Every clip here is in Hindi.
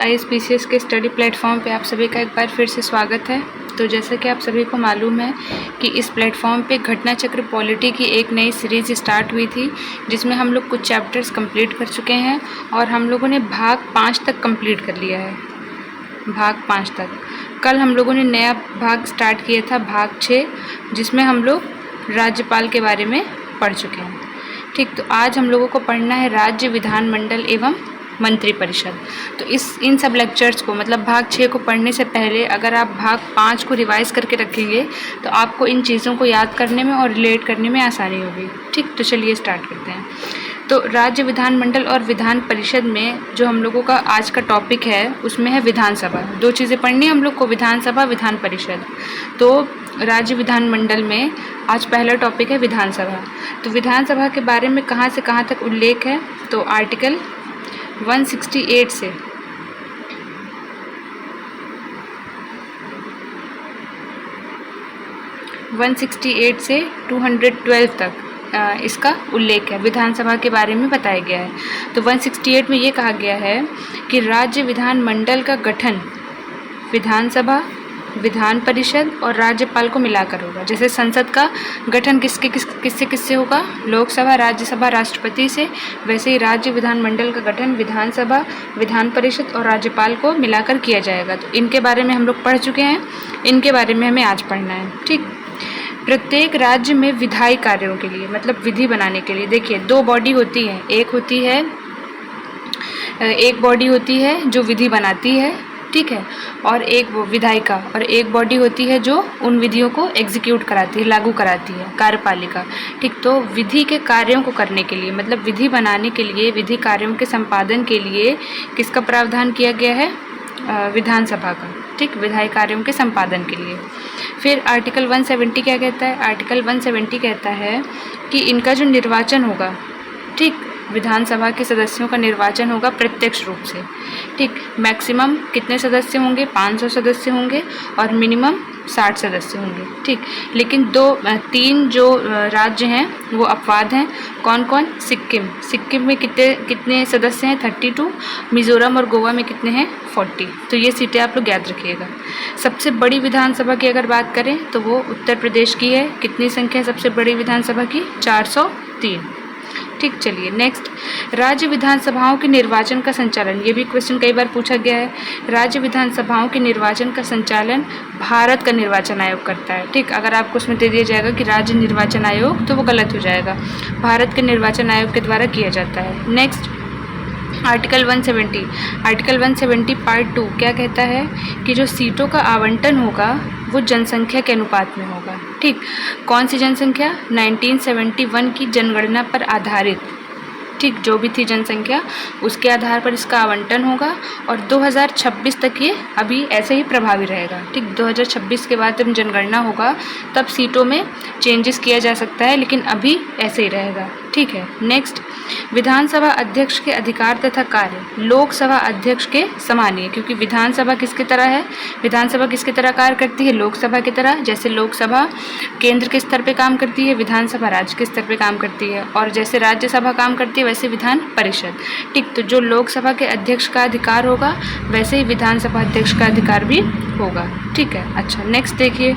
ISPCS के स्टडी प्लेटफॉर्म पे आप सभी का एक बार फिर से स्वागत है। तो जैसा कि आप सभी को मालूम है कि इस प्लेटफॉर्म पे घटना चक्र पॉलिटी की एक नई सीरीज़ स्टार्ट हुई थी, जिसमें हम लोग कुछ चैप्टर्स कंप्लीट कर चुके हैं और हम लोगों ने भाग 5 तक कंप्लीट कर लिया है। भाग 5 तक कल हम लोगों ने नया भाग स्टार्ट किया था, भाग 6, जिसमें हम लोग राज्यपाल के बारे में पढ़ चुके हैं। ठीक, तो आज हम लोगों को पढ़ना है राज्य विधानमंडल एवं मंत्रिपरिषद। तो इन सब लेक्चर्स को, मतलब भाग 6 को पढ़ने से पहले अगर आप भाग 5 को रिवाइज़ करके रखेंगे तो आपको इन चीज़ों को याद करने में और रिलेट करने में आसानी होगी। ठीक, तो चलिए स्टार्ट करते हैं। तो राज्य विधानमंडल और विधान परिषद में जो हम लोगों का आज का टॉपिक है उसमें है विधानसभा। दो चीज़ें पढ़नी है हम लोग को, विधानसभा, विधान परिषद। तो राज्य विधानमंडल में आज पहला टॉपिक है विधानसभा। तो विधानसभा के बारे में कहाँ से कहाँ तक उल्लेख है, तो आर्टिकल 168 से 212 तक इसका उल्लेख है, विधानसभा के बारे में बताया गया है। तो 168 में ये कहा गया है कि राज्य विधानमंडल का गठन विधानसभा, विधान परिषद और राज्यपाल को मिलाकर होगा। जैसे संसद का गठन किससे होगा, लोकसभा, राज्यसभा, राष्ट्रपति से, वैसे ही राज्य विधानमंडल का गठन विधानसभा, विधान परिषद और राज्यपाल को मिलाकर किया जाएगा। तो इनके बारे में हम लोग पढ़ चुके हैं, इनके बारे में हमें आज पढ़ना है। ठीक, प्रत्येक राज्य में विधायी कार्यों के लिए, मतलब विधि बनाने के लिए, देखिए दो बॉडी होती है, एक बॉडी होती है जो विधि बनाती है, ठीक है, और एक वो विधायिका, और एक बॉडी होती है जो उन विधियों को एग्जीक्यूट कराती है, लागू कराती है, कार्यपालिका। ठीक, तो विधि के कार्यों को करने के लिए, मतलब विधि बनाने के लिए, विधि कार्यों के संपादन के लिए किसका प्रावधान किया गया है, विधानसभा का। ठीक, विधायी कार्यों के संपादन के लिए। फिर आर्टिकल 170 क्या कहता है, आर्टिकल 170 कहता है कि इनका जो निर्वाचन होगा, ठीक, विधानसभा के सदस्यों का निर्वाचन होगा प्रत्यक्ष रूप से। ठीक, मैक्सिमम कितने सदस्य होंगे, 500 सदस्य होंगे और मिनिमम 60 सदस्य होंगे। ठीक, लेकिन 3 जो राज्य हैं वो अपवाद हैं। कौन कौन, सिक्किम में कितने सदस्य हैं, 32, मिज़ोरम और गोवा में कितने हैं, 40। तो ये सीटें आप लोग याद रखिएगा। सबसे बड़ी विधानसभा की अगर बात करें तो वो उत्तर प्रदेश की है। कितनी संख्या है सबसे बड़ी विधानसभा की, 403। ठीक, चलिए नेक्स्ट, राज्य विधानसभाओं के निर्वाचन का संचालन, ये भी क्वेश्चन कई बार पूछा गया है। राज्य विधानसभाओं के निर्वाचन का संचालन भारत का निर्वाचन आयोग करता है। ठीक, अगर आपको उसमें दे दिया जाएगा कि राज्य निर्वाचन आयोग तो वो गलत हो जाएगा, भारत के निर्वाचन आयोग के द्वारा किया जाता है। नेक्स्ट, आर्टिकल 170 पार्ट 2 क्या कहता है कि जो सीटों का आवंटन होगा वो जनसंख्या के अनुपात में होगा। ठीक, कौन सी जनसंख्या, 1971 की जनगणना पर आधारित, ठीक, जो भी थी जनसंख्या उसके आधार पर इसका आवंटन होगा और 2026 तक ये अभी ऐसे ही प्रभावी रहेगा। ठीक, 2026 के बाद जब जनगणना होगा तब सीटों में चेंजेस किया जा सकता है, लेकिन अभी ऐसे ही रहेगा। ठीक है, नेक्स्ट, विधानसभा अध्यक्ष के अधिकार तथा कार्य लोकसभा अध्यक्ष के समान है, क्योंकि विधानसभा किसकी तरह है, विधानसभा किसकी तरह कार्य करती है, लोकसभा की तरह। जैसे लोकसभा केंद्र के स्तर पे काम करती है, विधानसभा राज्य के स्तर पे काम करती है, और जैसे राज्यसभा काम करती है वैसे विधान परिषद। ठीक, तो जो लोकसभा के अध्यक्ष का अधिकार होगा वैसे ही विधानसभा अध्यक्ष का अधिकार भी होगा। ठीक है, अच्छा नेक्स्ट देखिए,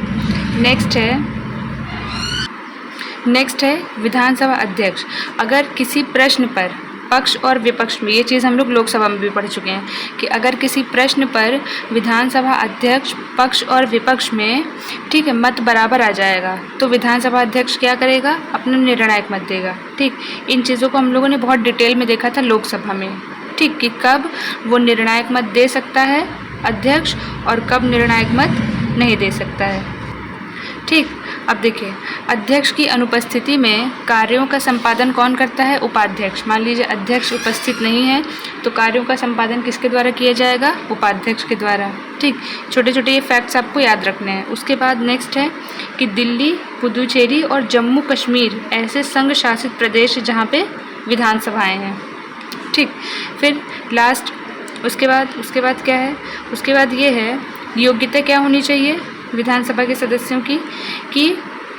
नेक्स्ट है विधानसभा अध्यक्ष अगर किसी प्रश्न पर पक्ष और विपक्ष में, ये चीज़ हम लोग लोकसभा में भी पढ़ चुके हैं कि अगर किसी प्रश्न पर विधानसभा अध्यक्ष पक्ष और विपक्ष में, ठीक है, मत बराबर आ जाएगा तो विधानसभा अध्यक्ष क्या करेगा, अपना निर्णायक मत देगा। ठीक, इन चीज़ों को हम लोगों ने बहुत डिटेल में देखा था लोकसभा में। ठीक, कि कब वो निर्णायक मत दे सकता है अध्यक्ष और कब निर्णायक मत नहीं दे सकता है। ठीक, अब देखिए, अध्यक्ष की अनुपस्थिति में कार्यों का संपादन कौन करता है, उपाध्यक्ष। मान लीजिए अध्यक्ष उपस्थित नहीं है तो कार्यों का संपादन किसके द्वारा किया जाएगा, उपाध्यक्ष के द्वारा। ठीक, छोटे छोटे ये फैक्ट्स आपको याद रखने हैं। उसके बाद नेक्स्ट है कि दिल्ली, पुदुचेरी और जम्मू कश्मीर ऐसे संघ शासित प्रदेश जहाँ पे विधानसभाएँ हैं। ठीक, फिर लास्ट, उसके बाद क्या है, उसके बाद ये है योग्यता क्या होनी चाहिए विधानसभा के सदस्यों की, कि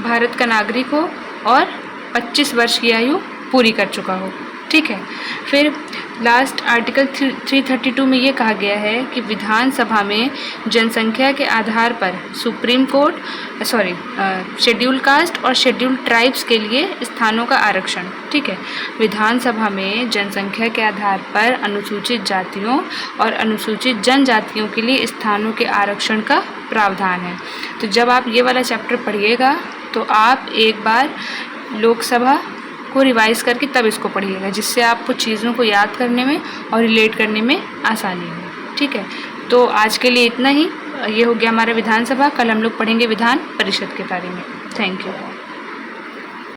भारत का नागरिक हो और 25 वर्ष की आयु पूरी कर चुका हो। ठीक है, फिर लास्ट आर्टिकल 332 में ये कहा गया है कि विधानसभा में जनसंख्या के आधार पर सुप्रीम कोर्ट शेड्यूल कास्ट और शेड्यूल ट्राइब्स के लिए स्थानों का आरक्षण। ठीक है, विधानसभा में जनसंख्या के आधार पर अनुसूचित जातियों और अनुसूचित जनजातियों के लिए स्थानों के आरक्षण का प्रावधान है। तो जब आप ये वाला चैप्टर पढ़िएगा तो आप एक बार लोकसभा को रिवाइज करके तब इसको पढ़िएगा, जिससे आपको चीज़ों को याद करने में और रिलेट करने में आसानी हो। ठीक है, तो आज के लिए इतना ही। ये हो गया हमारा विधानसभा। कल हम लोग पढ़ेंगे विधान परिषद के बारे में। Thank you.